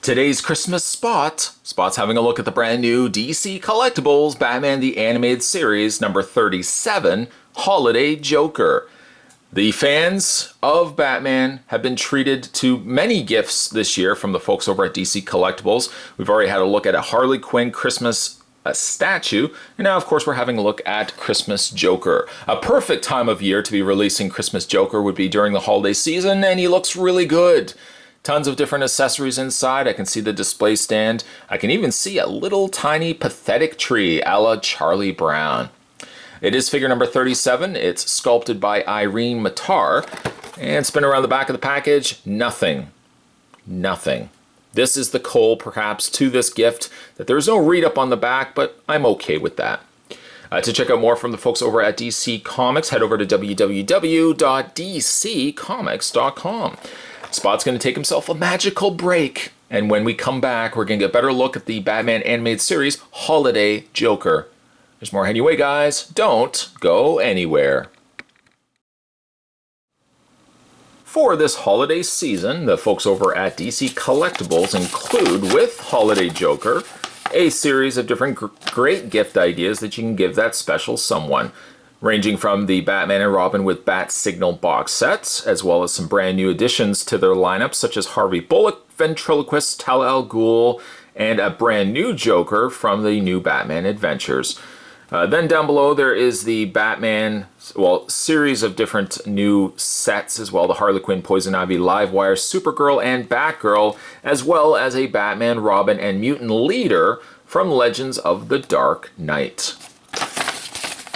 Today's Christmas Spot's having a look at the brand new DC Collectibles Batman the Animated Series number 37, Holiday Joker. The fans of Batman have been treated to many gifts this year from the folks over at DC Collectibles. We've already had a look at a Harley Quinn Christmas statue, and now of course we're having a look at Christmas Joker. A perfect time of year to be releasing Christmas Joker would be during the holiday season, and he looks really good. Tons of different accessories inside. I can see the display stand. I can even see a little tiny pathetic tree a la Charlie Brown. It is figure number 37. It's sculpted by Irene Matar. And spin around the back of the package. Nothing. This is the coal, perhaps, to this gift, that there's no read-up on the back, but I'm okay with that. To check out more from the folks over at DC Comics, head over to www.dccomics.com. Spot's going to take himself a magical break, and when we come back, we're going to get a better look at the Batman Animated Series Holiday Joker. There's more anyway, guys. Don't go anywhere. For this holiday season, the folks over at DC Collectibles include, with Holiday Joker, a series of different great gift ideas that you can give that special someone, ranging from the Batman and Robin with Bat Signal box sets, as well as some brand new additions to their lineup, such as Harvey Bullock, Ventriloquist, Tal Al Ghul, and a brand new Joker from the new Batman Adventures. Then down below there is the Batman, series of different new sets as well. The Harley Quinn, Poison Ivy, Livewire, Supergirl, and Batgirl, as well as a Batman, Robin, and Mutant Leader from Legends of the Dark Knight.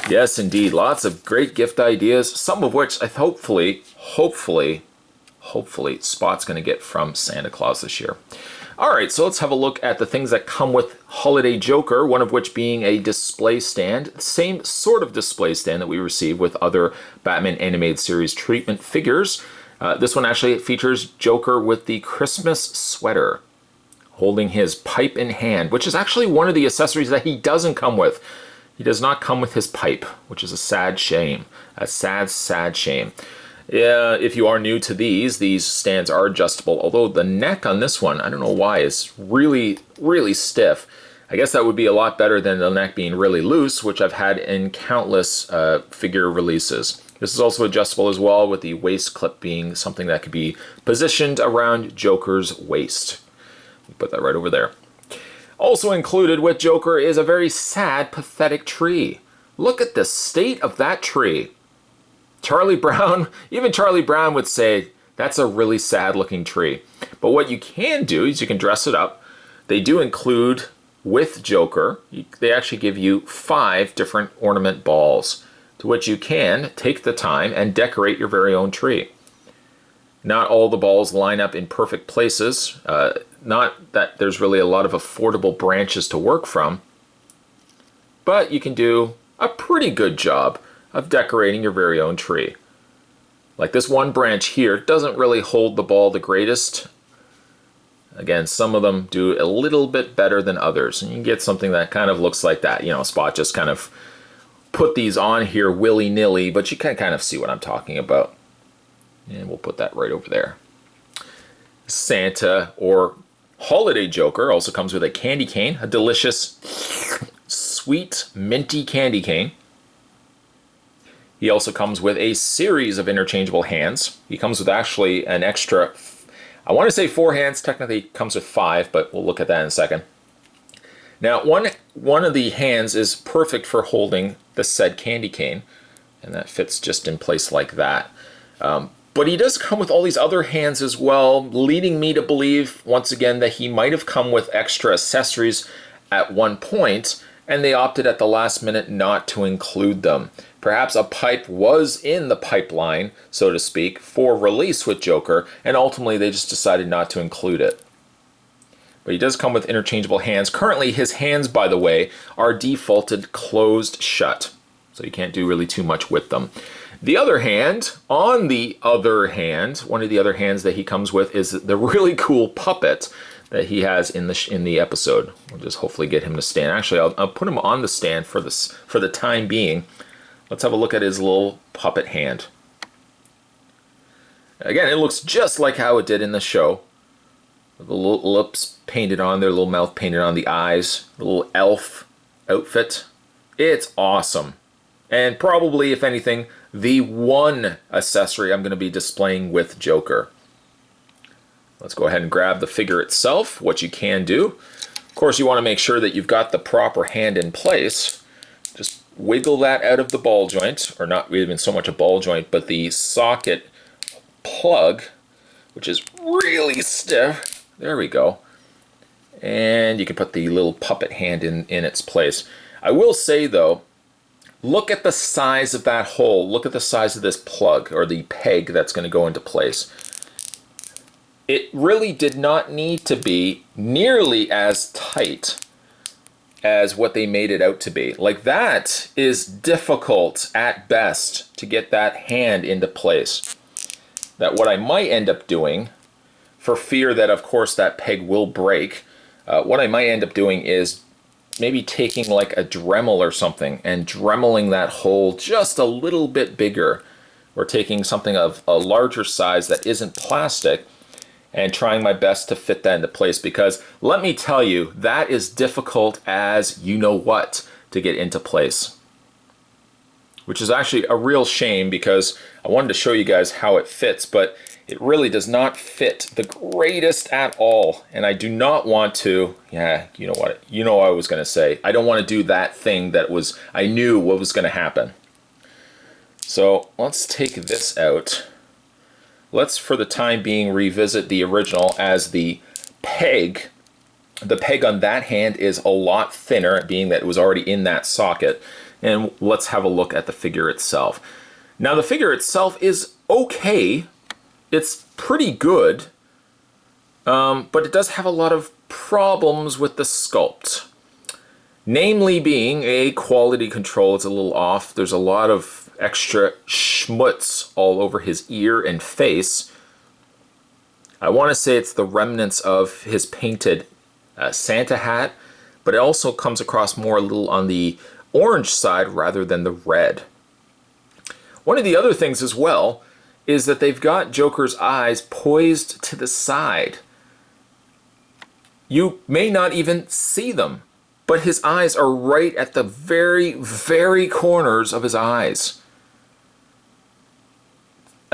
Yes, indeed. Lots of great gift ideas, some of which I hopefully, Spot's going to get from Santa Claus this year. All right, so let's have a look at the things that come with Holiday Joker, one of which being a display stand. Same sort of display stand that we receive with other Batman Animated Series treatment figures. This one actually features Joker with the Christmas sweater, holding his pipe in hand, which is actually one of the accessories that he doesn't come with. He does not come with his pipe, which is a sad shame. A sad, sad shame. Yeah, if you are new to these stands are adjustable, although the neck on this one, I don't know why, is really, really stiff. I guess that would be a lot better than the neck being really loose, which I've had in countless figure releases. This is also adjustable as well, with the waist clip being something that could be positioned around Joker's waist. Put that right over there. Also included with Joker is a very sad, pathetic tree. Look at the state of that tree. Charlie Brown, even Charlie Brown would say, that's a really sad looking tree. But what you can do is you can dress it up. They do include, with Joker, they actually give you 5 different ornament balls, to which you can take the time and decorate your very own tree. Not all the balls line up in perfect places. Not that there's really a lot of affordable branches to work from, but you can do a pretty good job of decorating your very own tree. Like this one branch here doesn't really hold the ball the greatest. Again, some of them do a little bit better than others, and you can get something that kind of looks like that. You know, Spot just kind of put these on here willy-nilly, but you can kind of see what I'm talking about. And we'll put that right over there. Santa or Holiday Joker also comes with a candy cane, a delicious, sweet, minty candy cane. He also comes with a series of interchangeable hands. He comes with actually an extra, I want to say 4 hands, technically it comes with 5, but we'll look at that in a second. Now, one of the hands is perfect for holding the said candy cane, and that fits just in place like that. But he does come with all these other hands as well, leading me to believe, once again, that he might have come with extra accessories at one point, and they opted at the last minute not to include them. Perhaps a pipe was in the pipeline, so to speak, for release with Joker, and ultimately they just decided not to include it. But he does come with interchangeable hands. Currently, his hands, by the way, are defaulted closed shut, so you can't do really too much with them. The other hand, on the other hand, one of the other hands that he comes with is the really cool puppet that he has in the episode. We'll just hopefully get him to stand. Actually, I'll put him on the stand for the time being. Let's have a look at his little puppet hand. Again, it looks just like how it did in the show. The little lips painted on there, little mouth painted on the eyes, the little elf outfit. It's awesome. And probably, if anything, the one accessory I'm going to be displaying with Joker. Let's go ahead and grab the figure itself, what you can do. Of course, you want to make sure that you've got the proper hand in place. Just wiggle that out of the ball joint, or not even so much a ball joint, but the socket plug, which is really stiff. There we go. And you can put the little puppet hand in its place. I will say though, look at the size of that hole. Look at the size of this plug, or the peg that's going to go into place. It really did not need to be nearly as tight as what they made it out to be. Like, that is difficult at best to get that hand into place. That what I might end up doing, for fear that of course that peg will break, what I might end up doing is maybe taking like a Dremel or something and dremeling that hole just a little bit bigger, or taking something of a larger size that isn't plastic and trying my best to fit that into place, because let me tell you, that is difficult as you know what to get into place. Which is actually a real shame, because I wanted to show you guys how it fits, but it really does not fit the greatest at all. And I do not want to, yeah, you know what I was going to say. I don't want to do that thing that I knew what was going to happen. So let's take this out. Let's, for the time being, revisit the original as the peg. The peg on that hand is a lot thinner, being that it was already in that socket. And let's have a look at the figure itself. Now, the figure itself is okay. It's pretty good, but it does have a lot of problems with the sculpt. Namely being a quality control, it's a little off. There's a lot of extra schmutz all over his ear and face. I want to say it's the remnants of his painted Santa hat, but it also comes across more a little on the orange side rather than the red. One of the other things as well is that they've got Joker's eyes poised to the side. You may not even see them, but his eyes are right at the very, very corners of his eyes.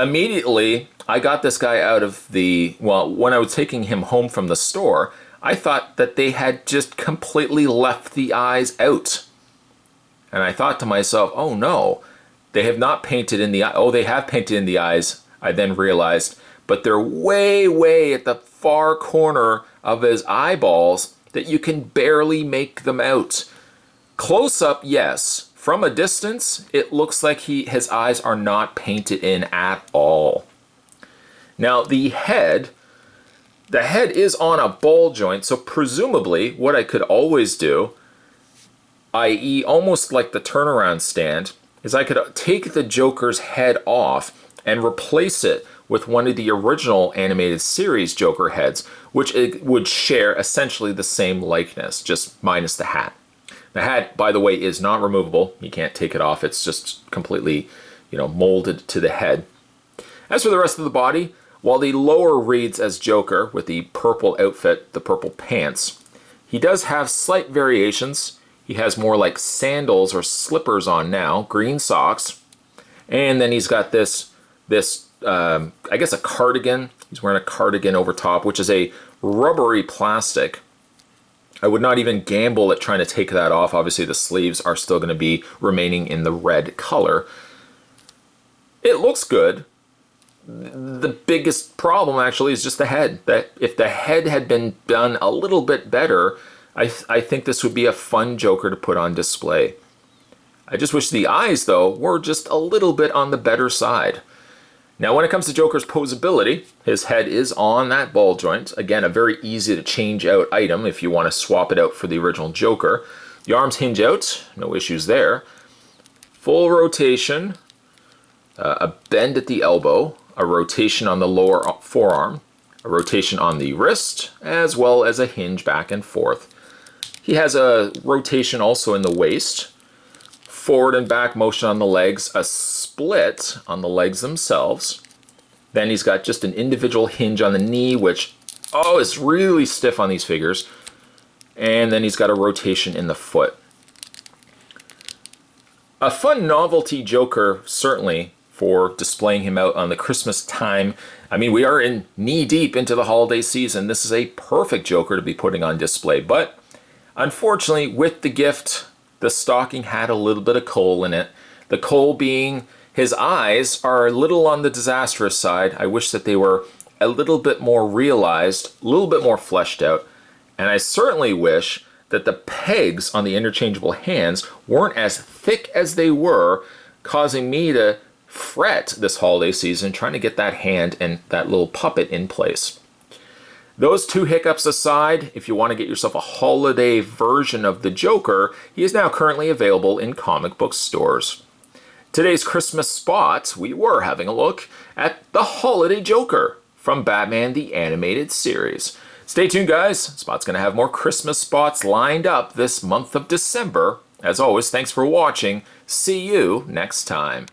Immediately, I got this guy out of when I was taking him home from the store, I thought that they had just completely left the eyes out. And I thought to myself, oh no, they have not painted in the eye. Oh, they have painted in the eyes, I then realized, but they're way, way at the far corner of his eyeballs that you can barely make them out. Close up, yes. From a distance, it looks like his eyes are not painted in at all. Now, the head is on a ball joint, so presumably what I could always do, i.e. almost like the turnaround stand, is I could take the Joker's head off and replace it with one of the original animated series Joker heads, which it would share essentially the same likeness, just minus the hat. The hat, by the way, is not removable. You can't take it off. It's just completely, molded to the head. As for the rest of the body, while the lower reads as Joker with the purple outfit, the purple pants, he does have slight variations. He has more like sandals or slippers on now, green socks, and then he's got this I guess a cardigan. He's wearing a cardigan over top, which is a rubbery plastic. I would not even gamble at trying to take that off. Obviously, the sleeves are still going to be remaining in the red color. It looks good. The biggest problem, actually, is just the head. That if the head had been done a little bit better, I think this would be a fun Joker to put on display. I just wish the eyes, though, were just a little bit on the better side. Now, when it comes to Joker's posability, his head is on that ball joint. Again, a very easy to change out item if you want to swap it out for the original Joker. The arms hinge out, no issues there. Full rotation, a bend at the elbow, a rotation on the lower forearm, a rotation on the wrist, as well as a hinge back and forth. He has a rotation also in the waist, forward and back motion on the legs, a split on the legs themselves. Then he's got just an individual hinge on the knee, which Oh, it's really stiff on these figures. And then he's got a rotation in the foot. A fun novelty Joker, certainly, for displaying him out on the Christmas time. I mean, we are in knee-deep into the holiday season. This is a perfect Joker to be putting on display. But unfortunately, with the gift, the stocking had a little bit of coal in it. The coal being his eyes are a little on the disastrous side. I wish that they were a little bit more realized, a little bit more fleshed out. And I certainly wish that the pegs on the interchangeable hands weren't as thick as they were, causing me to fret this holiday season trying to get that hand and that little puppet in place. Those two hiccups aside, if you want to get yourself a holiday version of the Joker, he is now currently available in comic book stores. Today's Christmas spot, we were having a look at the Holiday Joker from Batman the Animated Series. Stay tuned, guys. Spot's going to have more Christmas spots lined up this month of December. As always, thanks for watching. See you next time.